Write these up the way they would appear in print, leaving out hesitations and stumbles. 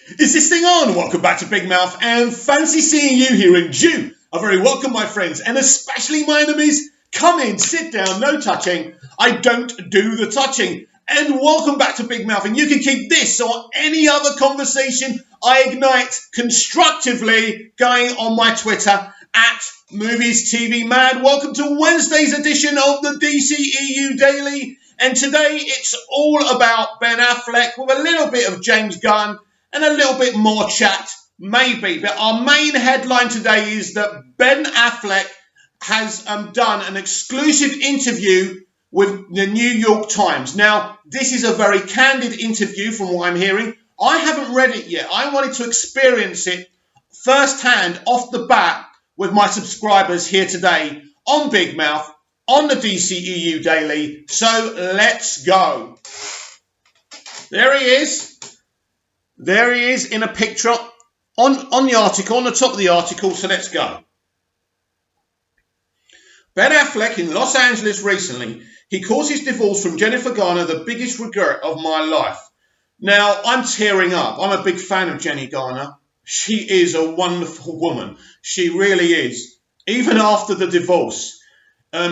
Is this thing on? Welcome back to Big Mouth and fancy seeing you here in June. A very welcome, my friends, and especially my enemies. Come in, sit down, no touching. I don't do the touching. And welcome back to Big Mouth, and you can keep this or any other conversation I ignite constructively going on my Twitter at Movies TV Mad. Welcome to Wednesday's edition of the dceu Daily, and today it's all about Ben Affleck with a little bit of James Gunn and a little bit more chat, maybe. But our main headline today is that Ben Affleck has done an exclusive interview with the New York Times. Now, this is a very candid interview from what I'm hearing. I haven't read it yet. I wanted to experience it firsthand off the bat with my subscribers here today on Big Mouth, on the dceu Daily. So let's go. There he is. There he is in a picture on the article, on the top of the article. So let's go. Ben Affleck in Los Angeles recently. He calls his divorce from Jennifer Garner the biggest regret of my life. Now, I'm tearing up. I'm a big fan of Jenny Garner. She is a wonderful woman. She really is. Even after the divorce,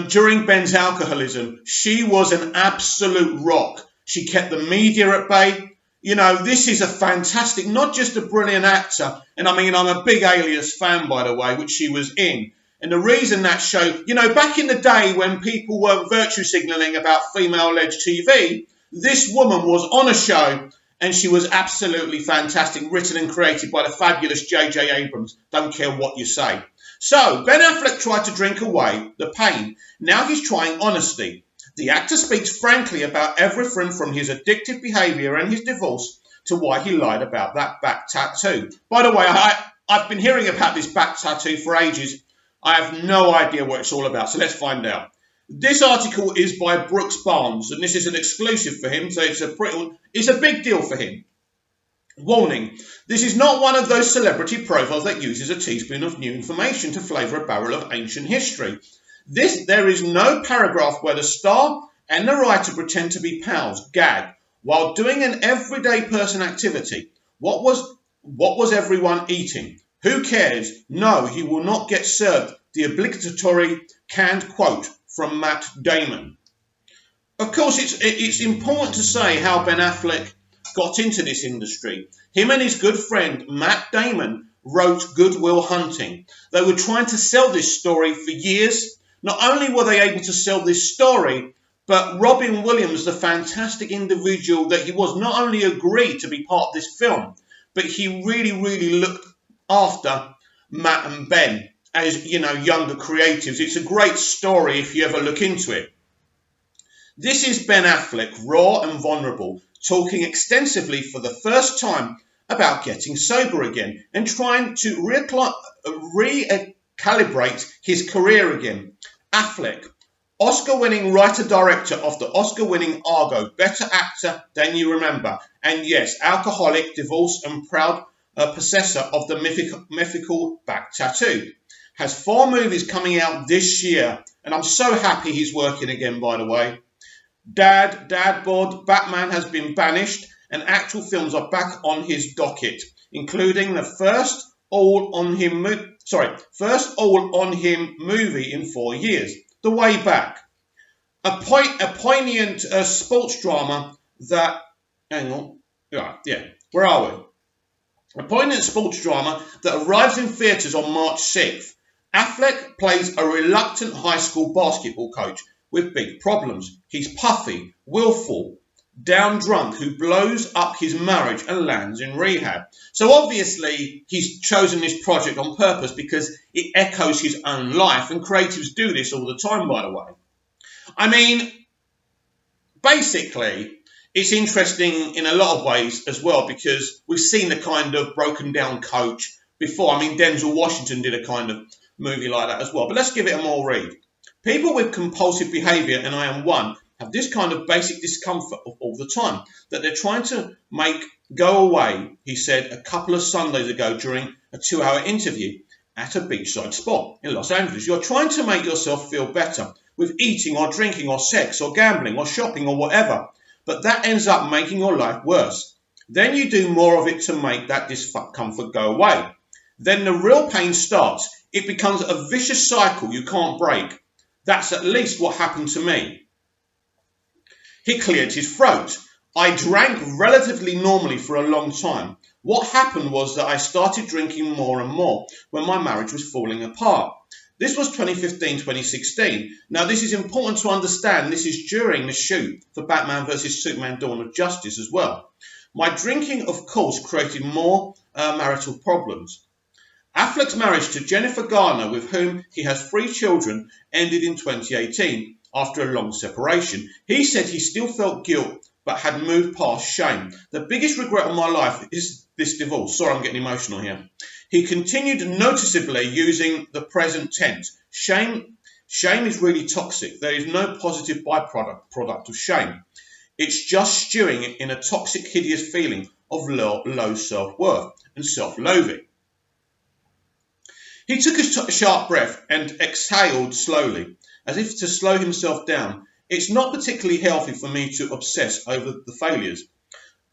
during Ben's alcoholism, she was an absolute rock. She kept the media at bay. You know, this is a fantastic, not just a brilliant actor. And I mean, I'm a big Alias fan, by the way, which she was in. And the reason that show, you know, back in the day when people weren't virtue signalling about female-led TV, this woman was on a show and she was absolutely fantastic, written and created by the fabulous J.J. Abrams. Don't care what you say. So, Ben Affleck tried to drink away the pain. Now he's trying honesty. The actor speaks frankly about everything from his addictive behaviour and his divorce to why he lied about that back tattoo. By the way, I've been hearing about this back tattoo for ages. I have no idea what it's all about, so let's find out. This article is by Brooks Barnes, and this is an exclusive for him, so it's a big deal for him. Warning, this is not one of those celebrity profiles that uses a teaspoon of new information to flavour a barrel of ancient history. There is no paragraph where the star and the writer pretend to be pals, gag, while doing an everyday person activity. What was everyone eating? Who cares? No, he will not get served. The obligatory canned quote from Matt Damon. Of course, it's important to say how Ben Affleck got into this industry. Him and his good friend Matt Damon wrote Good Will Hunting. They were trying to sell this story for years. Not only were they able to sell this story, but Robin Williams, the fantastic individual that he was, not only agreed to be part of this film, but he really, really looked after Matt and Ben as, you know, younger creatives. It's a great story if you ever look into it. This is Ben Affleck, raw and vulnerable, talking extensively for the first time about getting sober again and trying to recalibrate his career again. Affleck, Oscar-winning writer-director of the Oscar-winning Argo, better actor than you remember, and yes, alcoholic, divorced and proud possessor of the mythical back tattoo, has 4 movies coming out this year, and I'm so happy he's working again, by the way. Dad Bod, Batman has been banished, and actual films are back on his docket, including the first all on him movie in 4 years, The Way Back, a poignant sports drama that. Hang on, where are we? A poignant sports drama that arrives in theatres on March 6th. Affleck plays a reluctant high school basketball coach with big problems. He's puffy, willful, down drunk who blows up his marriage and lands in rehab. So obviously he's chosen this project on purpose because it echoes his own life, and creatives do this all the time, by the way. I mean, basically, it's interesting in a lot of ways as well because we've seen the kind of broken down coach before. I mean, Denzel Washington did a kind of movie like that as well. But let's give it a more read. People with compulsive behaviour, and I am one, have this kind of basic discomfort all the time that they're trying to make go away, he said a couple of Sundays ago during a 2-hour interview at a beachside spot in Los Angeles. You're trying to make yourself feel better with eating or drinking or sex or gambling or shopping or whatever, but that ends up making your life worse. Then you do more of it to make that discomfort go away. Then the real pain starts. It becomes a vicious cycle you can't break. That's at least what happened to me. He cleared his throat. I drank relatively normally for a long time. What happened was that I started drinking more and more when my marriage was falling apart. This was 2015-2016. Now, this is important to understand. This is during the shoot for Batman vs Superman Dawn of Justice as well. My drinking, of course, created more marital problems. Affleck's marriage to Jennifer Garner, with whom he has 3 children, ended in 2018 after a long separation. He said he still felt guilt but had moved past shame. The biggest regret of my life is this divorce. Sorry, I'm getting emotional here. He continued noticeably using the present tense. Shame is really toxic. There is no positive byproduct of shame. It's just stewing in a toxic, hideous feeling of low self-worth and self-loathing. He took a sharp breath and exhaled slowly, as if to slow himself down. It's not particularly healthy for me to obsess over the failures,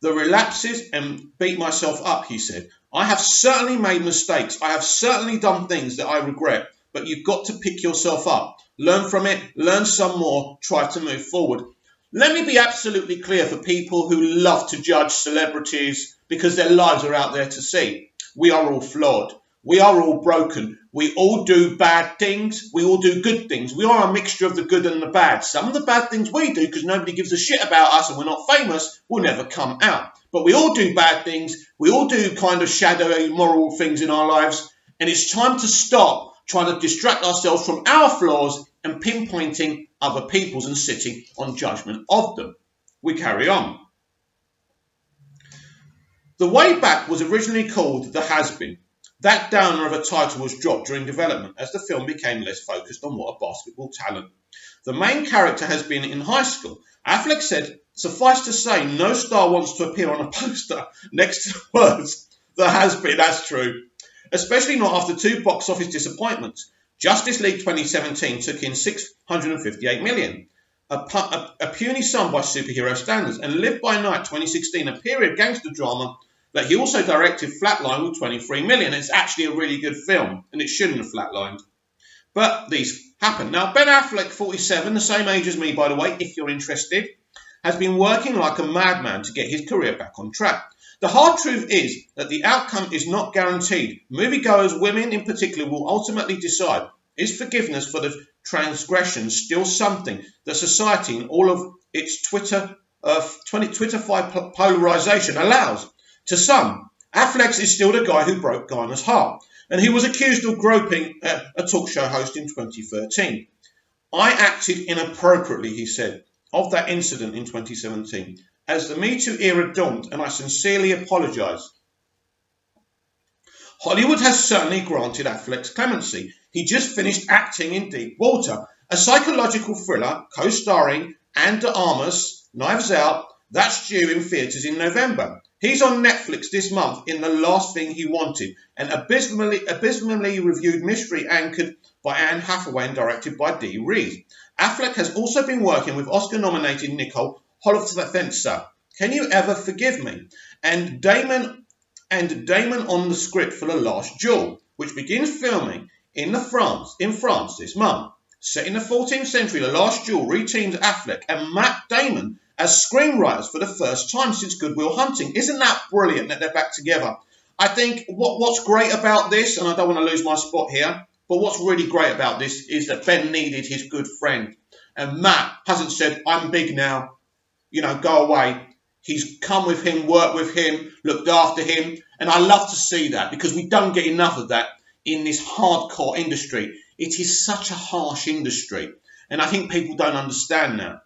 the relapses, and beat myself up, he said. I have certainly made mistakes. I have certainly done things that I regret, but you've got to pick yourself up, learn from it, learn some more, try to move forward. Let me be absolutely clear for people who love to judge celebrities because their lives are out there to see. We are all flawed. We are all broken. We all do bad things. We all do good things. We are a mixture of the good and the bad. Some of the bad things we do, because nobody gives a shit about us and we're not famous, will never come out. But we all do bad things. We all do kind of shadowy, moral things in our lives. And it's time to stop trying to distract ourselves from our flaws and pinpointing other people's and sitting on judgment of them. We carry on. The Way Back was originally called The Has-Been. That downer of a title was dropped during development as the film became less focused on what a basketball talent. The main character has been in high school. Affleck said, suffice to say, no star wants to appear on a poster next to the words, The Has-Been, that's true. Especially not after 2 box office disappointments. Justice League 2017 took in $658 million, a puny sum by superhero standards, and Live by Night 2016, a period gangster drama that he also directed, flatlined with $23 million. It's actually a really good film, and it shouldn't have flatlined. But these happen. Now, Ben Affleck, 47, the same age as me, by the way, if you're interested, has been working like a madman to get his career back on track. The hard truth is that the outcome is not guaranteed. Moviegoers, women in particular, will ultimately decide, is forgiveness for the transgression still something that society and all of its Twitterfied polarization allows? To some, Affleck is still the guy who broke Garner's heart, and he was accused of groping a talk show host in 2013. I acted inappropriately, he said, of that incident in 2017. As the Me Too era dawned, and I sincerely apologise. Hollywood has certainly granted Affleck's clemency. He just finished acting in Deep Water, a psychological thriller co-starring Anne de Armas, Knives Out, that's due in theatres in November. He's on Netflix this month in The Last Thing He Wanted, an abysmally reviewed mystery anchored by Anne Hathaway and directed by Dee Reed. Affleck has also been working with Oscar-nominated Nicole Holofcener, Can You Ever Forgive Me? And Damon on the script for The Last Duel, which begins filming in France this month. Set in the 14th century, The Last Duel reteams Affleck and Matt Damon as screenwriters for the first time since Good Will Hunting. Isn't that brilliant that they're back together? I think what's great about this, and I don't want to lose my spot here, but what's really great about this is that Ben needed his good friend. And Matt hasn't said, I'm big now, go away. He's come with him, worked with him, looked after him. And I love to see that because we don't get enough of that in this hardcore industry. It is such a harsh industry. And I think people don't understand that.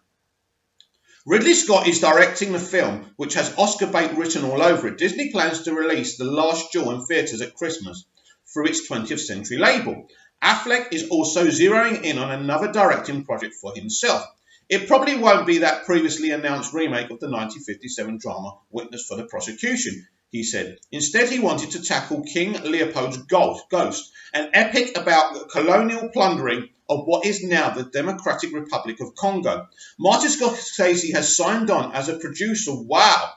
Ridley Scott is directing the film, which has Oscar bait written all over it. Disney plans to release The Last Duel in theatres at Christmas through its 20th Century label. Affleck is also zeroing in on another directing project for himself. It probably won't be that previously announced remake of the 1957 drama Witness for the Prosecution, he said. Instead, he wanted to tackle King Leopold's Ghost, an epic about the colonial plundering of what is now the Democratic Republic of Congo. Martin Scorsese has signed on as a producer. Wow!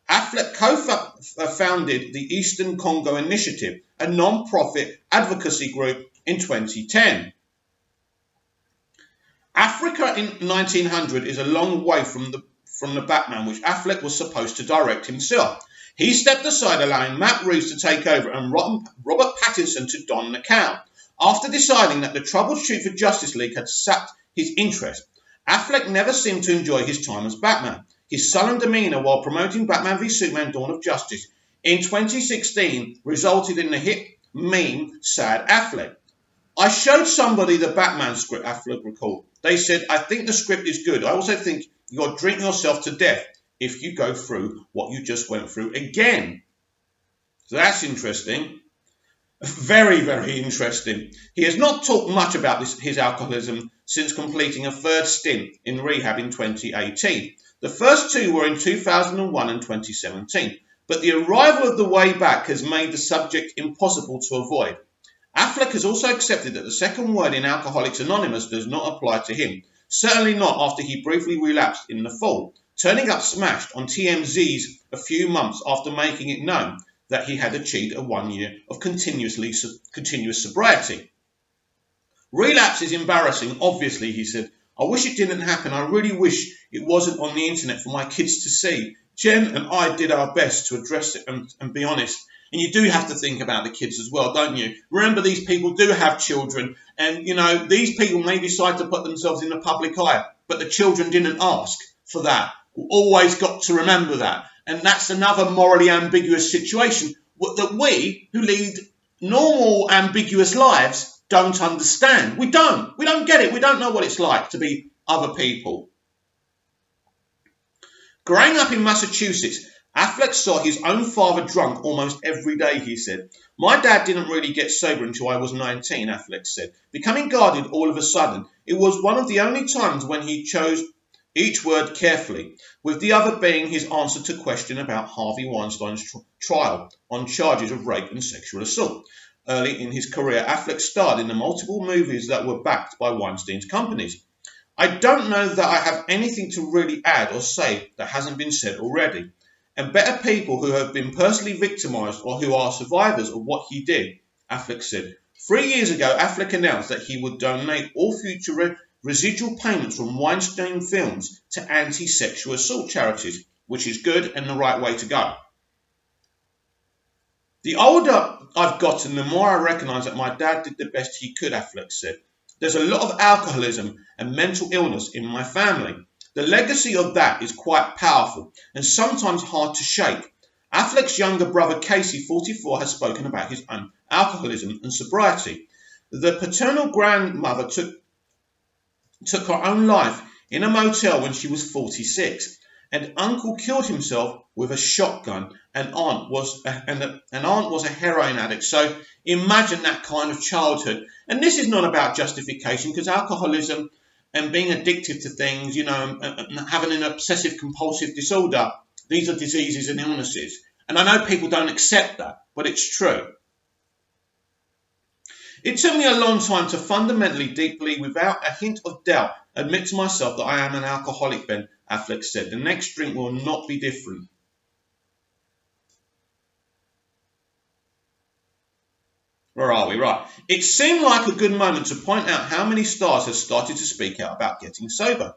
Affleck co-founded the Eastern Congo Initiative, a non-profit advocacy group, in 2010. Africa in 1900 is a long way from the Batman which Affleck was supposed to direct himself. He stepped aside, allowing Matt Reeves to take over and Robert Pattinson to don the cowl. After deciding that the troubled shoot for Justice League had sapped his interest, Affleck never seemed to enjoy his time as Batman. His sullen demeanour while promoting Batman v Superman Dawn of Justice in 2016 resulted in the hit meme Sad Affleck. I showed somebody the Batman script, Affleck recalled. They said, I think the script is good. I also think you'll drink yourself to death if you go through what you just went through again. So that's interesting. Very, very interesting. He has not talked much about his alcoholism since completing a third stint in rehab in 2018. The first two were in 2001 and 2017, but the arrival of the way back has made the subject impossible to avoid. Affleck has also accepted that the second word in Alcoholics Anonymous does not apply to him, certainly not after he briefly relapsed in the fall, turning up smashed on TMZ's a few months after making it known that he had achieved a 1 year of continuous sobriety. Relapse is embarrassing, obviously, he said. I wish it didn't happen. I really wish it wasn't on the internet for my kids to see. Jen and I did our best to address it and be honest. And you do have to think about the kids as well, don't you? Remember, these people do have children. And, these people may decide to put themselves in the public eye, but the children didn't ask for that. Always got to remember that. And that's another morally ambiguous situation that we, who lead normal ambiguous lives, don't understand. We don't get it. We don't know what it's like to be other people. Growing up in Massachusetts, Affleck saw his own father drunk almost every day, he said. My dad didn't really get sober until I was 19, Affleck said. Becoming guarded all of a sudden, it was one of the only times when he chose each word carefully, with the other being his answer to question about Harvey Weinstein's trial on charges of rape and sexual assault. Early in his career, Affleck starred in the multiple movies that were backed by Weinstein's companies. I don't know that I have anything to really add or say that hasn't been said already. And better people who have been personally victimised or who are survivors of what he did, Affleck said. 3 years ago, Affleck announced that he would donate all future residual payments from Weinstein films to anti-sexual assault charities, which is good and the right way to go. The older I've gotten, the more I recognise that my dad did the best he could, Affleck said. There's a lot of alcoholism and mental illness in my family. The legacy of that is quite powerful and sometimes hard to shake. Affleck's younger brother Casey, 44, has spoken about his own alcoholism and sobriety. The paternal grandmother took her own life in a motel when she was 46, and uncle killed himself with a shotgun, and aunt was a heroin addict. So imagine that kind of childhood. And this is not about justification, because alcoholism and being addicted to things, and having an obsessive compulsive disorder, these are diseases and illnesses. And I know people don't accept that, but it's true. It took me a long time to fundamentally, deeply, without a hint of doubt, admit to myself that I am an alcoholic, Ben Affleck said. The next drink will not be different. Where are we? Right. It seemed like a good moment to point out how many stars have started to speak out about getting sober.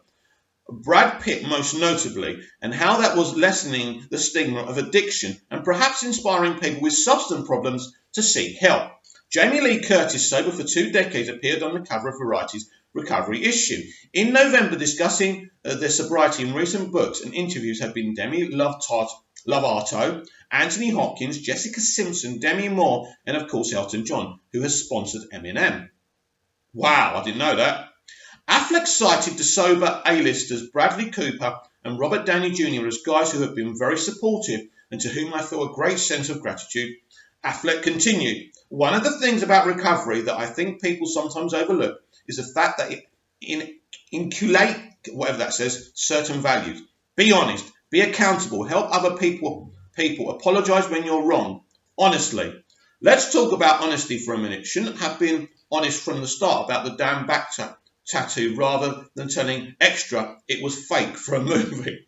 Brad Pitt most notably, and how that was lessening the stigma of addiction and perhaps inspiring people with substance problems to seek help. Jamie Lee Curtis, sober for 2 decades, appeared on the cover of Variety's Recovery issue. In November, discussing their sobriety in recent books and interviews have been Demi Lovato, Anthony Hopkins, Jessica Simpson, Demi Moore, and of course Elton John, who has sponsored Eminem. Wow, I didn't know that. Affleck cited the sober A-listers Bradley Cooper and Robert Downey Jr. as guys who have been very supportive and to whom I feel a great sense of gratitude. Affleck continued, one of the things about recovery that I think people sometimes overlook is the fact that it inculcate, whatever that says, certain values. Be honest, be accountable, help other people, apologise when you're wrong. Honestly. Let's talk about honesty for a minute. Shouldn't have been honest from the start about the damn back tattoo rather than telling Extra it was fake for a movie.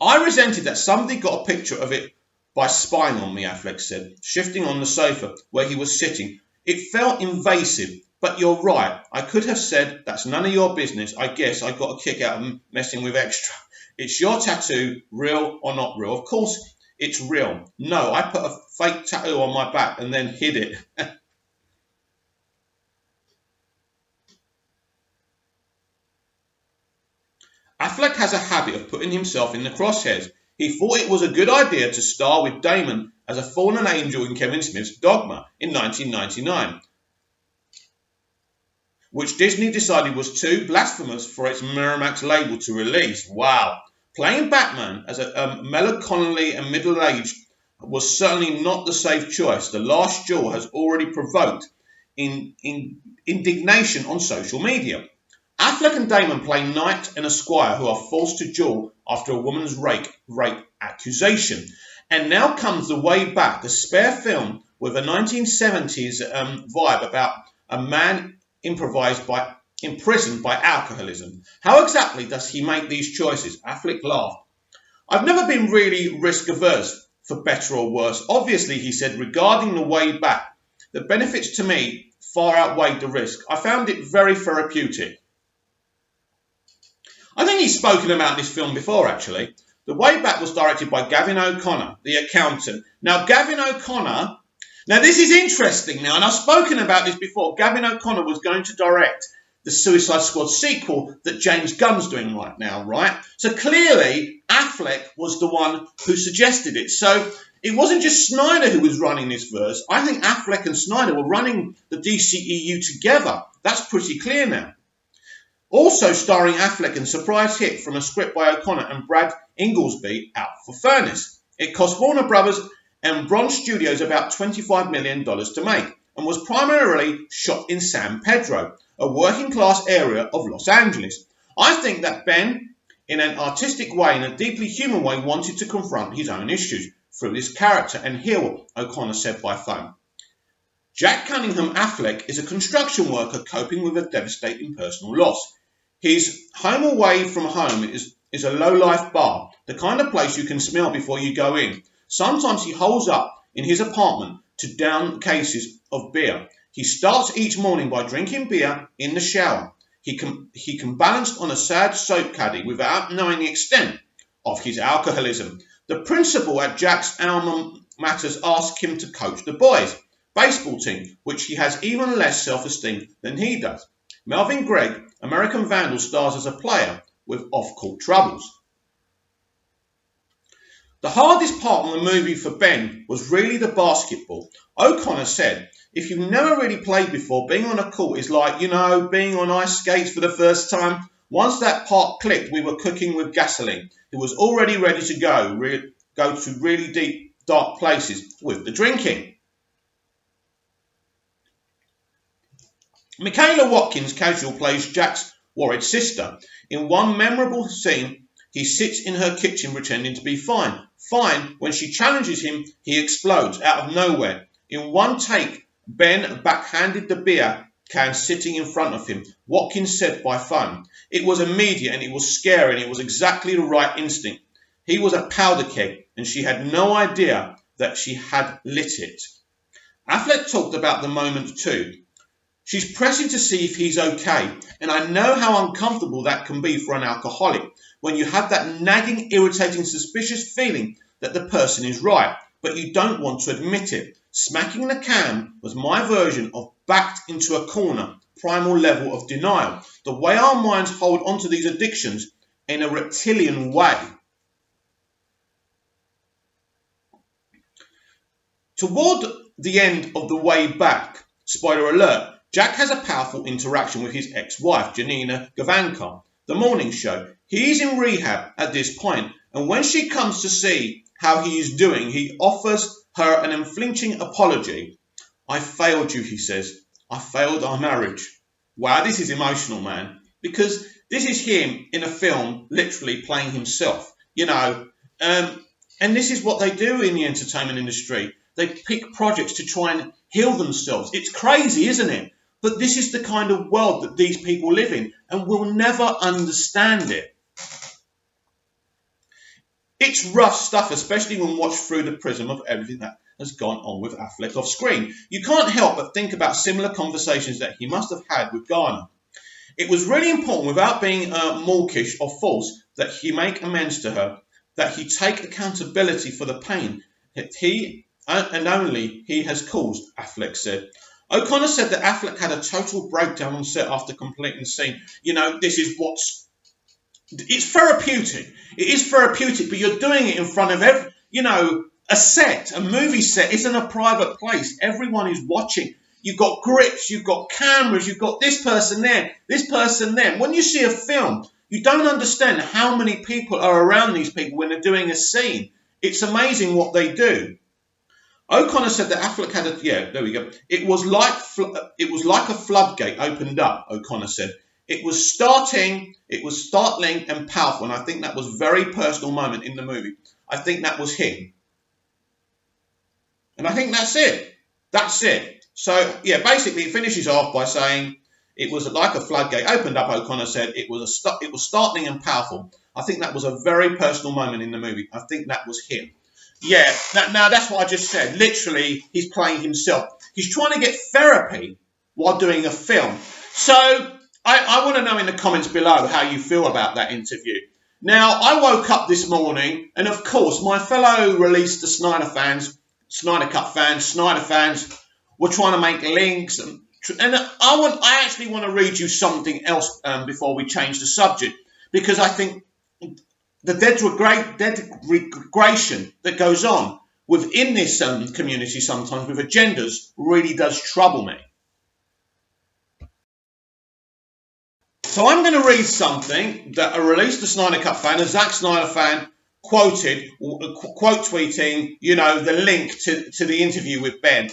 I resented that somebody got a picture of it by spying on me, Affleck said, shifting on the sofa where he was sitting. It felt invasive, but you're right. I could have said, that's none of your business. I guess I got a kick out of messing with extra. It's your tattoo, real or not real? Of course it's real. No, I put a fake tattoo on my back and then hid it. Affleck has a habit of putting himself in the crosshairs. He thought it was a good idea to star with Damon as a fallen angel in Kevin Smith's Dogma in 1999, which Disney decided was too blasphemous for its Miramax label to release. Wow. Playing Batman as a melancholy and middle-aged was certainly not the safe choice. The Last Duel has already provoked indignation on social media. Affleck and Damon play knight and a squire who are forced to duel after a woman's rape accusation. And now comes The Way Back, a spare film with a 1970s vibe about a man imprisoned by alcoholism. How exactly does he make these choices? Affleck laughed. I've never been really risk averse, for better or worse. Obviously, he said, regarding The Way Back, the benefits to me far outweighed the risk. I found it very therapeutic. I think he's spoken about this film before, actually. The Way Back was directed by Gavin O'Connor, the accountant. Now, Gavin O'Connor, now this is interesting now, and I've spoken about this before. Gavin O'Connor was going to direct the Suicide Squad sequel that James Gunn's doing right now, right? So clearly, Affleck was the one who suggested it. So it wasn't just Snyder who was running this verse. I think Affleck and Snyder were running the DCEU together. That's pretty clear now. Also starring Affleck and surprise hit from a script by O'Connor and Brad Inglesby, Out for Furnace. It cost Warner Brothers and Bronze Studios about $25 million to make and was primarily shot in San Pedro, a working class area of Los Angeles. I think that Ben, in an artistic way, in a deeply human way, wanted to confront his own issues through this character and heal, O'Connor said by phone. Jack Cunningham Affleck is a construction worker coping with a devastating personal loss. His home away from home is a low-life bar, the kind of place you can smell before you go in. Sometimes he holds up in his apartment to down cases of beer. He starts each morning by drinking beer in the shower. He can balance on a sad soap caddy without knowing the extent of his alcoholism. The principal at Jack's alma mater asked him to coach the boys' baseball team, which he has even less self-esteem than he does. Melvin Gregg, American Vandal, stars as a player with off-court troubles. The hardest part of the movie for Ben was really the basketball. O'Connor said, if you've never really played before, being on a court is like, being on ice skates for the first time. Once that part clicked, we were cooking with gasoline. It was already ready to go to really deep, dark places with the drinking. Michaela Watkins Casual plays Jack's worried sister. In one memorable scene, he sits in her kitchen pretending to be fine. Fine, when she challenges him, he explodes out of nowhere. In one take, Ben backhanded the beer can sitting in front of him. Watkins said by phone, it was immediate and it was scary and it was exactly the right instinct. He was a powder keg and she had no idea that she had lit it. Affleck talked about the moment too. She's pressing to see if he's okay, and I know how uncomfortable that can be for an alcoholic when you have that nagging, irritating, suspicious feeling that the person is right, but you don't want to admit it. Smacking the can was my version of backed into a corner, primal level of denial, the way our minds hold onto these addictions in a reptilian way. Toward the end of The Way Back, spoiler alert, Jack has a powerful interaction with his ex-wife, Janina Gavankar, the morning show. He is in rehab at this point, and when she comes to see how he is doing, he offers her an unflinching apology. I failed you, he says. I failed our marriage. Wow, this is emotional, man, because this is him in a film literally playing himself, and this is what they do in the entertainment industry. They pick projects to try and heal themselves. It's crazy, isn't it? But this is the kind of world that these people live in, and we'll never understand it. It's rough stuff, especially when watched through the prism of everything that has gone on with Affleck off screen. You can't help but think about similar conversations that he must have had with Garner. It was really important, without being mawkish or false, that he make amends to her, that he take accountability for the pain that he and only he has caused, Affleck said. O'Connor said that Affleck had a total breakdown on set after completing the scene. You know, it's therapeutic. It is therapeutic, but you're doing it in front of a movie set isn't a private place. Everyone is watching. You've got grips, you've got cameras, you've got this person there, this person there. When you see a film, you don't understand how many people are around these people when they're doing a scene. It's amazing what they do. O'Connor said that Affleck had there we go. It was like a floodgate opened up, O'Connor said. It was startling and powerful, and I think that was a very personal moment in the movie. I think that was him. And I think that's it. That's it. So, yeah, basically it finishes off by saying it was like a floodgate opened up, O'Connor said. It was startling and powerful. I think that was a very personal moment in the movie. I think that was him. Yeah, now that's what I just said. Literally, he's playing himself. He's trying to get therapy while doing a film. So, I want to know in the comments below how you feel about that interview. Now, I woke up this morning, and of course, my fellow released the Snyder Cut fans, were trying to make links, and I actually want to read you something else before we change the subject, because I think the degradation that goes on within this community sometimes with agendas really does trouble me. So I'm going to read something that a released the Snyder Cut fan, a Zack Snyder fan, quote tweeting, the link to the interview with Ben.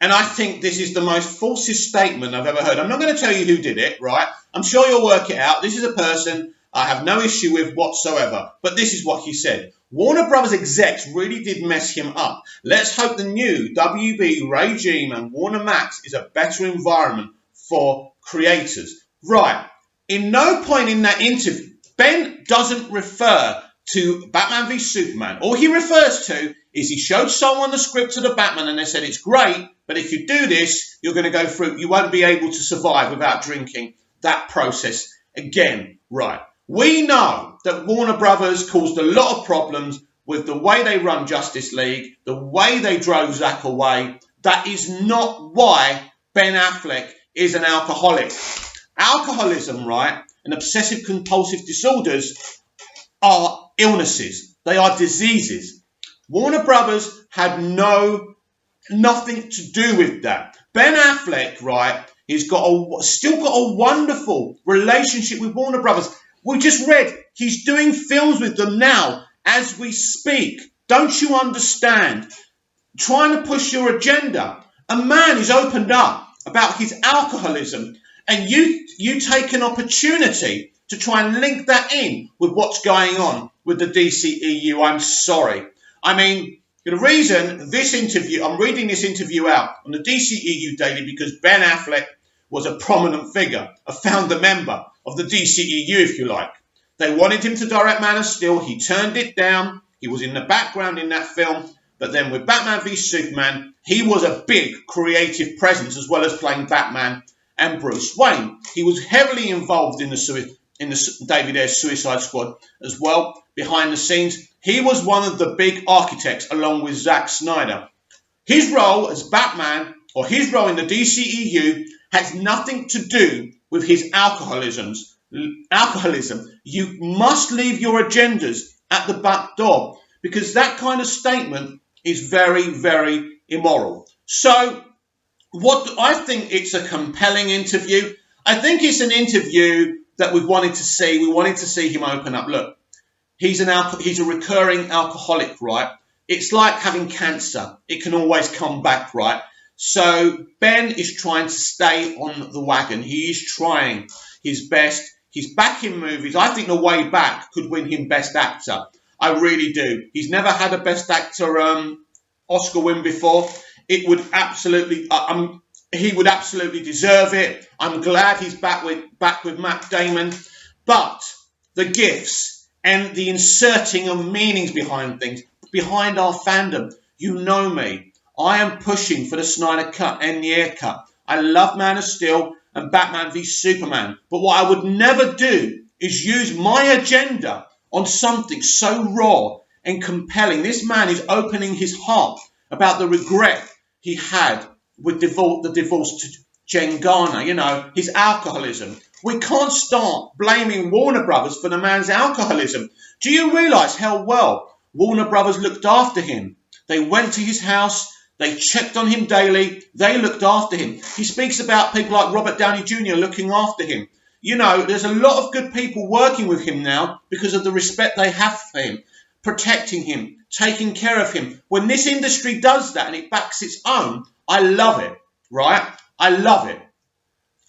And I think this is the most falsest statement I've ever heard. I'm not going to tell you who did it, right? I'm sure you'll work it out. This is a person I have no issue with whatsoever. But this is what he said. Warner Brothers execs really did mess him up. Let's hope the new WB regime and Warner Max is a better environment for creators. Right. In no point in that interview, Ben doesn't refer to Batman v Superman. All he refers to is he showed someone the script of the Batman and they said, it's great, but if you do this, you won't be able to survive without drinking that process again. Right. We know that Warner Brothers caused a lot of problems with the way they run Justice League, the way they drove Zack away. That is not why Ben Affleck is an alcoholic. Alcoholism, right, and obsessive compulsive disorders are illnesses. They are diseases. Warner Brothers had nothing to do with that. Ben Affleck, right, he's still got a wonderful relationship with Warner Brothers. We just read he's doing films with them now as we speak. Don't you understand? Trying to push your agenda. A man is opened up about his alcoholism, and you take an opportunity to try and link that in with what's going on with the DCEU. I'm sorry. I mean, the reason I'm reading this interview out on the DCEU Daily because Ben Affleck was a prominent figure, a founder member of the DCEU, if you like. They wanted him to direct Man of Steel. He turned it down. He was in the background in that film. But then with Batman v Superman, he was a big creative presence as well as playing Batman and Bruce Wayne. He was heavily involved in the David Ayer's Suicide Squad as well, behind the scenes. He was one of the big architects along with Zack Snyder. His role as Batman, or his role in the DCEU, has nothing to do with his alcoholism. You must leave your agendas at the back door, because that kind of statement is very, very immoral. So, I think it's a compelling interview. I think it's an interview that we wanted to see. We wanted to see him open up. Look, he's a recurring alcoholic, right? It's like having cancer. It can always come back, right? So Ben is trying to stay on the wagon. He is trying his best. He's back in movies. I think The Way Back could win him Best Actor. I really do. He's never had a Best Actor Oscar win before. It would absolutely, he would absolutely deserve it. I'm glad he's back with Matt Damon. But the gifts, and the inserting of meanings behind things, behind our fandom. You know me. I am pushing for the Snyder Cut and the Air Cut. I love Man of Steel and Batman v Superman. But what I would never do is use my agenda on something so raw and compelling. This man is opening his heart about the regret he had with the divorce to Jen Garner, you know, his alcoholism. We can't start blaming Warner Brothers for the man's alcoholism. Do you realise how well Warner Brothers looked after him? They went to his house, they checked on him daily, they looked after him. He speaks about people like Robert Downey Jr. looking after him. You know, there's a lot of good people working with him now because of the respect they have for him, protecting him, taking care of him. When this industry does that and it backs its own, I love it, right? I love it.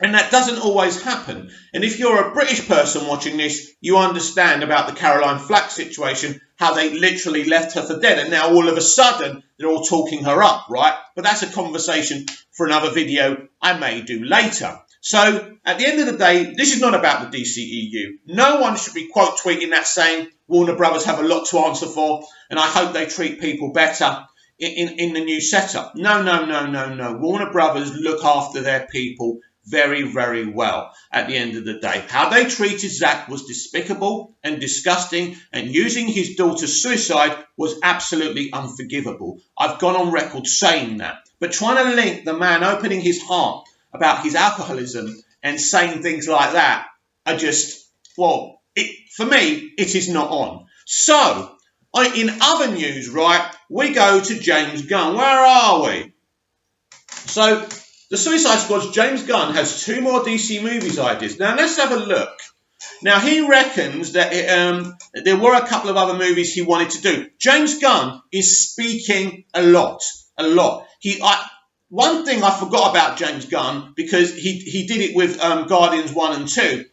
And that doesn't always happen. And if you're a British person watching this, you understand about the Caroline Flack situation, how they literally left her for dead. And now all of a sudden, they're all talking her up, right? But that's a conversation for another video I may do later. So at the end of the day, this is not about the DCEU. No one should be quote tweeting that saying Warner Brothers have a lot to answer for and I hope they treat people better in the new setup. No. Warner Brothers look after their people very, very well at the end of the day. How they treated Zack was despicable and disgusting, and using his daughter's suicide was absolutely unforgivable. I've gone on record saying that. But trying to link the man opening his heart about his alcoholism and saying things like that are just, well, for me, it is not on. So, in other news, right, we go to James Gunn. Where are we? So, the Suicide Squad's James Gunn has 2 more DC movies ideas. Now, let's have a look. Now, he reckons that there were a couple of other movies he wanted to do. James Gunn is speaking a lot. One thing I forgot about James Gunn, because he did it with Guardians 1 and 2,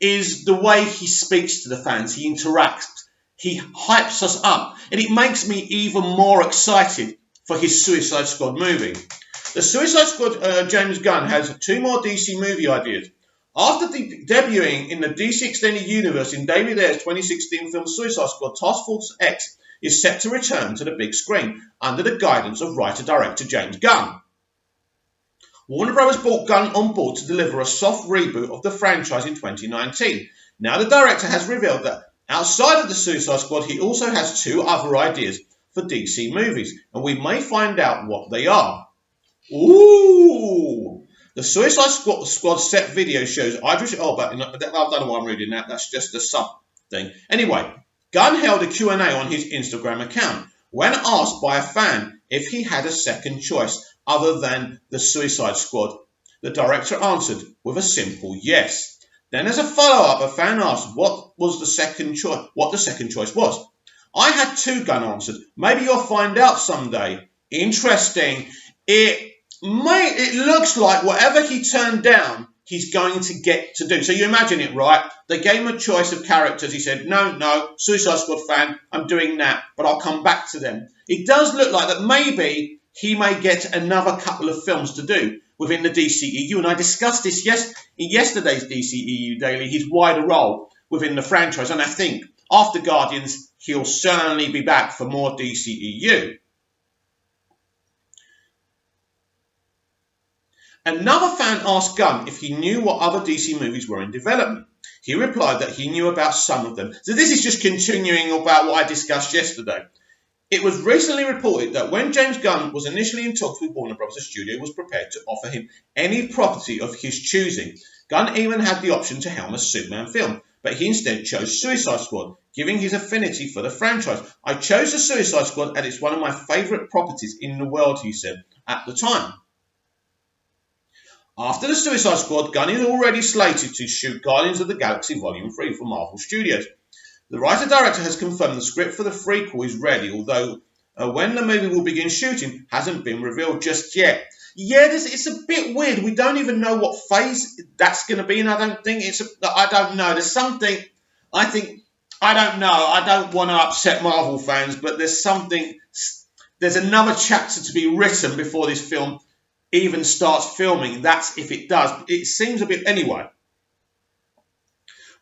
is the way he speaks to the fans. He interacts. He hypes us up. And it makes me even more excited for his Suicide Squad movie. The Suicide Squad, James Gunn, has 2 more DC movie ideas. After debuting in the DC Extended Universe in David Ayer's 2016 film Suicide Squad, Task Force X is set to return to the big screen under the guidance of writer-director James Gunn. Warner Bros. Brought Gunn on board to deliver a soft reboot of the franchise in 2019. Now the director has revealed that outside of the Suicide Squad, he also has 2 other ideas for DC movies, and we may find out what they are. Ooh! The Suicide Squad set video shows Idris Elba. I don't know why I'm reading that. That's just a sub thing. Anyway, Gunn held a Q&A on his Instagram account. When asked by a fan if he had a second choice other than the Suicide Squad, the director answered with a simple yes. Then as a follow-up, a fan asked what the second choice was. I had 2, Gunn answered. Maybe you'll find out someday. Interesting. It looks like whatever he turned down, he's going to get to do. So you imagine it, right? They gave him a choice of characters. He said, no, Suicide Squad fan, I'm doing that, but I'll come back to them. It does look like that maybe he may get another couple of films to do within the DCEU. And I discussed this in yesterday's DCEU Daily, his wider role within the franchise. And I think after Guardians, he'll certainly be back for more DCEU. Another fan asked Gunn if he knew what other DC movies were in development. He replied that he knew about some of them. So this is just continuing about what I discussed yesterday. It was recently reported that when James Gunn was initially in talks with Warner Bros., the studio was prepared to offer him any property of his choosing. Gunn even had the option to helm a Superman film, but he instead chose Suicide Squad, giving his affinity for the franchise. I chose the Suicide Squad and it's one of my favourite properties in the world, he said, at the time. After the Suicide Squad, Gunn is already slated to shoot Guardians of the Galaxy Volume 3 for Marvel Studios. The writer-director has confirmed the script for the prequel is ready, although when the movie will begin shooting hasn't been revealed just yet. Yeah, it's a bit weird. We don't even know what phase that's going to be in. I don't know. There's something, I don't know. I don't want to upset Marvel fans, but there's another chapter to be written before this film even starts filming. That's if it does. It seems a bit, anyway.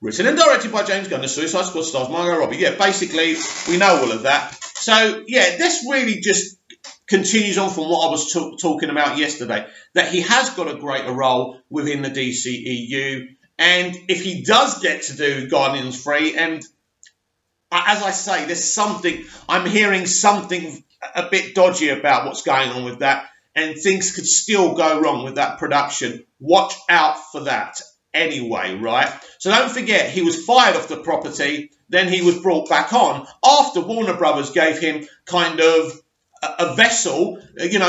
Written and directed by James Gunn. The Suicide Squad stars Margot Robbie. Yeah, basically, we know all of that. So, yeah, this really just continues on from what I was talking about yesterday, that he has got a greater role within the DCEU. And if he does get to do Guardians 3, and as I say, there's something, I'm hearing something a bit dodgy about what's going on with that, and things could still go wrong with that production. Watch out for that anyway, right? So don't forget, he was fired off the property, then he was brought back on after Warner Brothers gave him kind of a vessel,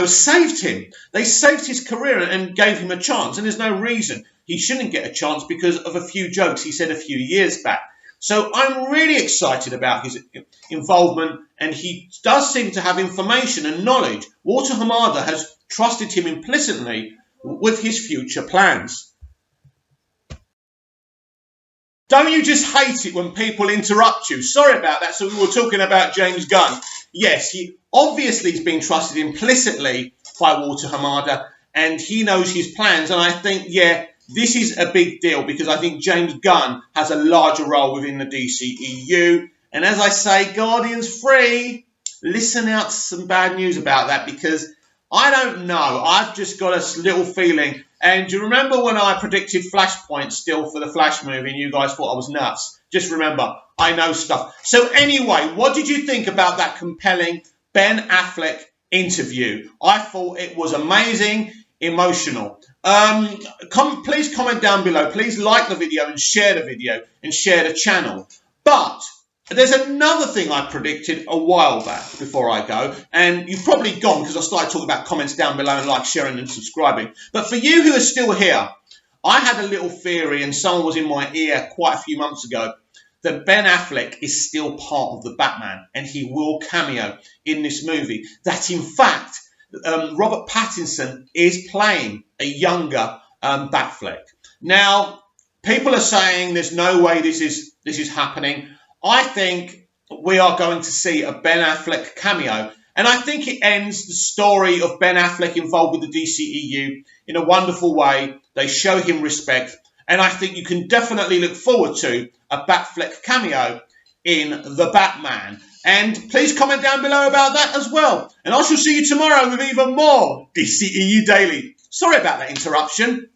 saved him. They saved his career and gave him a chance, and there's no reason he shouldn't get a chance because of a few jokes he said a few years back. So I'm really excited about his involvement, and he does seem to have information and knowledge. Walter Hamada has trusted him implicitly with his future plans. Don't you just hate it when people interrupt you? Sorry about that. So we were talking about James Gunn. Yes, he obviously has been trusted implicitly by Walter Hamada, and he knows his plans. And I think, yeah, this is a big deal because I think James Gunn has a larger role within the DCEU. And as I say, Guardians 3, listen out to some bad news about that because I don't know. I've just got a little feeling. And do you remember when I predicted Flashpoint still for the Flash movie and you guys thought I was nuts? Just remember, I know stuff. So anyway, what did you think about that compelling Ben Affleck interview? I thought it was amazing, emotional. Please comment down below. Please like the video and share the channel. But there's another thing I predicted a while back before I go, and you've probably gone because I started talking about comments down below and like, sharing and subscribing. But for you who are still here, I had a little theory, and someone was in my ear quite a few months ago, that Ben Affleck is still part of the Batman, and he will cameo in this movie. That in fact, Robert Pattinson is playing a younger Batfleck. Now, people are saying there's no way this is happening. I think we are going to see a Ben Affleck cameo, and I think it ends the story of Ben Affleck involved with the DCEU in a wonderful way. They show him respect, and I think you can definitely look forward to a Batfleck cameo in The Batman. And please comment down below about that as well. And I shall see you tomorrow with even more DCEU Daily. Sorry about that interruption.